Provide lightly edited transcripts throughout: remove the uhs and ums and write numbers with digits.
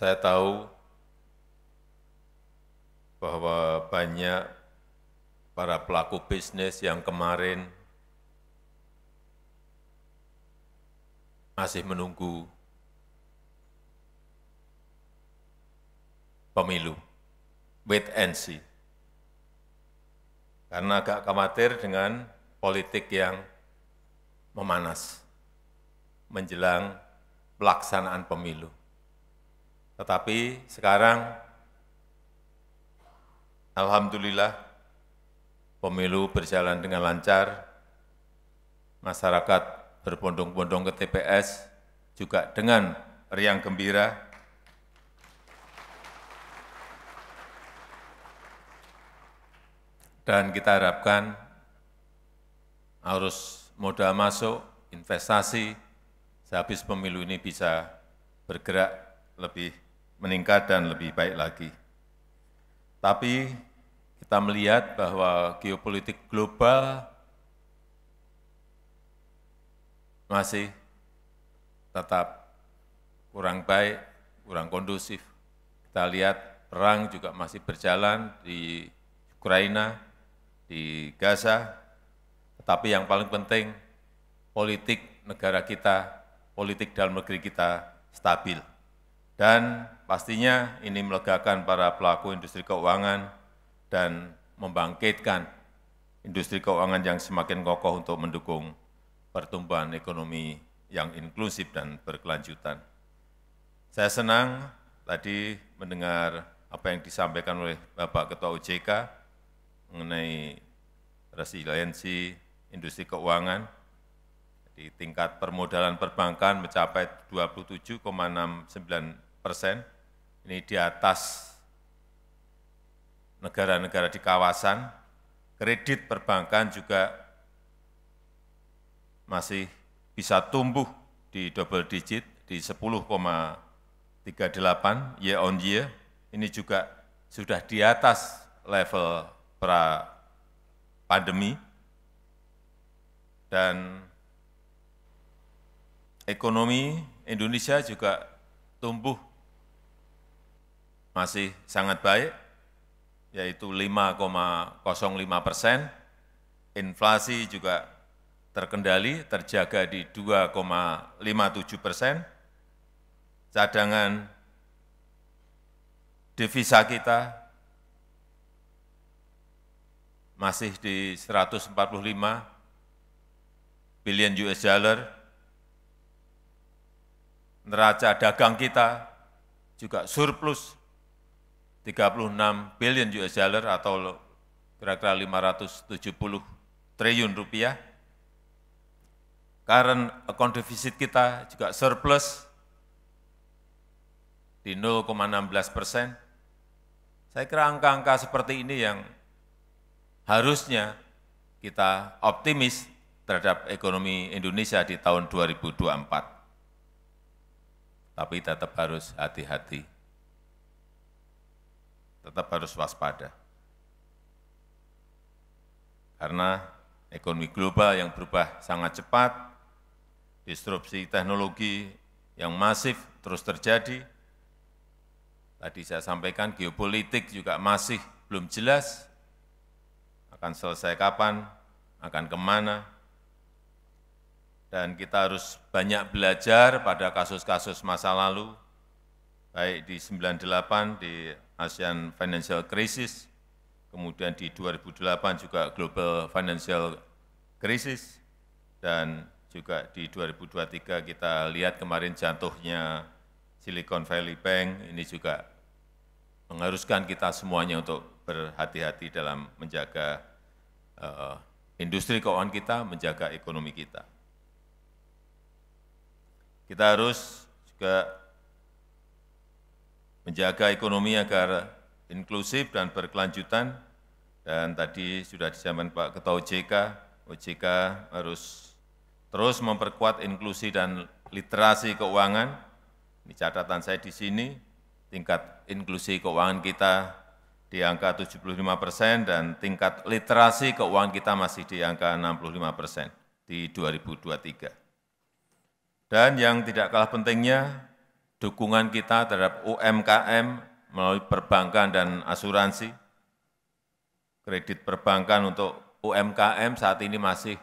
Saya tahu bahwa banyak para pelaku bisnis yang kemarin masih menunggu pemilu, wait and see. Karena agak khawatir dengan politik yang memanas menjelang pelaksanaan pemilu. Tetapi sekarang, alhamdulillah, pemilu berjalan dengan lancar, masyarakat berbondong-bondong ke TPS juga dengan riang gembira, dan kita harapkan arus modal masuk, investasi, sehabis pemilu ini bisa bergerak lebih meningkat dan lebih baik lagi. Tapi kita melihat bahwa geopolitik global masih tetap kurang baik, kurang kondusif. Kita lihat perang juga masih berjalan di Ukraina, di Gaza, tetapi yang paling penting politik negara kita, politik dalam negeri kita stabil. Dan pastinya ini melegakan para pelaku industri keuangan dan membangkitkan industri keuangan yang semakin kokoh untuk mendukung pertumbuhan ekonomi yang inklusif dan berkelanjutan. Saya senang tadi mendengar apa yang disampaikan oleh Bapak Ketua OJK mengenai resiliensi industri keuangan. Di tingkat permodalan perbankan mencapai 27,69%, ini di atas negara-negara di kawasan. Kredit perbankan juga masih bisa tumbuh di double digit, di 10,38 year on year. Ini juga sudah di atas level pra-pandemi. Dan ekonomi Indonesia juga tumbuh masih sangat baik, yaitu 5,05%. Inflasi juga terkendali, terjaga di 2,57%. Cadangan devisa kita masih di 145 billion US dollar. Neraca dagang kita juga surplus 36 billion US dollar atau kira-kira 570 triliun rupiah. Current account deficit kita juga surplus di 0,16%. Saya kira angka-angka seperti ini yang harusnya kita optimis terhadap ekonomi Indonesia di tahun 2024. Tapi tetap harus hati-hati, tetap harus waspada. Karena ekonomi global yang berubah sangat cepat, disrupsi teknologi yang masif terus terjadi. Tadi saya sampaikan geopolitik juga masih belum jelas, akan selesai kapan, akan kemana. Dan kita harus banyak belajar pada kasus-kasus masa lalu, baik di 98 di ASEAN Financial Crisis, kemudian di 2008 juga Global Financial Crisis, dan juga di 2023 kita lihat kemarin jatuhnya Silicon Valley Bank, ini juga mengharuskan kita semuanya untuk berhati-hati dalam menjaga industri keuangan kita, menjaga ekonomi kita. Kita harus juga menjaga ekonomi agar inklusif dan berkelanjutan. Dan tadi sudah disampaikan Pak Ketua OJK harus terus memperkuat inklusi dan literasi keuangan. Ini catatan saya di sini, tingkat inklusi keuangan kita di angka 75% dan tingkat literasi keuangan kita masih di angka 65% di 2023. Dan yang tidak kalah pentingnya, dukungan kita terhadap UMKM melalui perbankan dan asuransi. Kredit perbankan untuk UMKM saat ini masih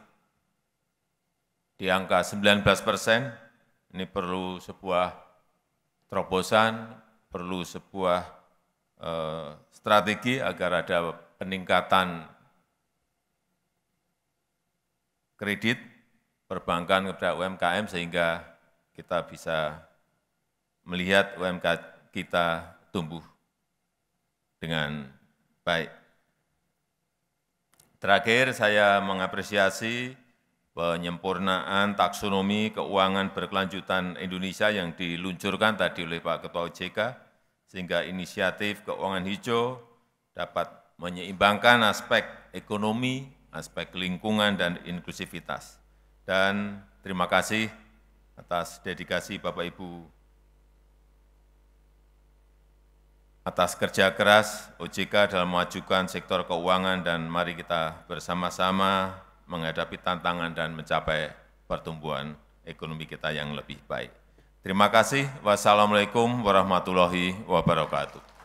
di angka 19%. Ini perlu sebuah terobosan, perlu sebuah strategi agar ada peningkatan kredit perbankan kepada UMKM sehingga kita bisa melihat UMKM kita tumbuh dengan baik. Terakhir, saya mengapresiasi penyempurnaan taksonomi keuangan berkelanjutan Indonesia yang diluncurkan tadi oleh Pak Ketua OJK, sehingga inisiatif keuangan hijau dapat menyeimbangkan aspek ekonomi, aspek lingkungan, dan inklusivitas. Dan terima kasih atas dedikasi Bapak Ibu, atas kerja keras OJK dalam memajukan sektor keuangan, dan mari kita bersama-sama menghadapi tantangan dan mencapai pertumbuhan ekonomi kita yang lebih baik. Terima kasih. Wassalamualaikum warahmatullahi wabarakatuh.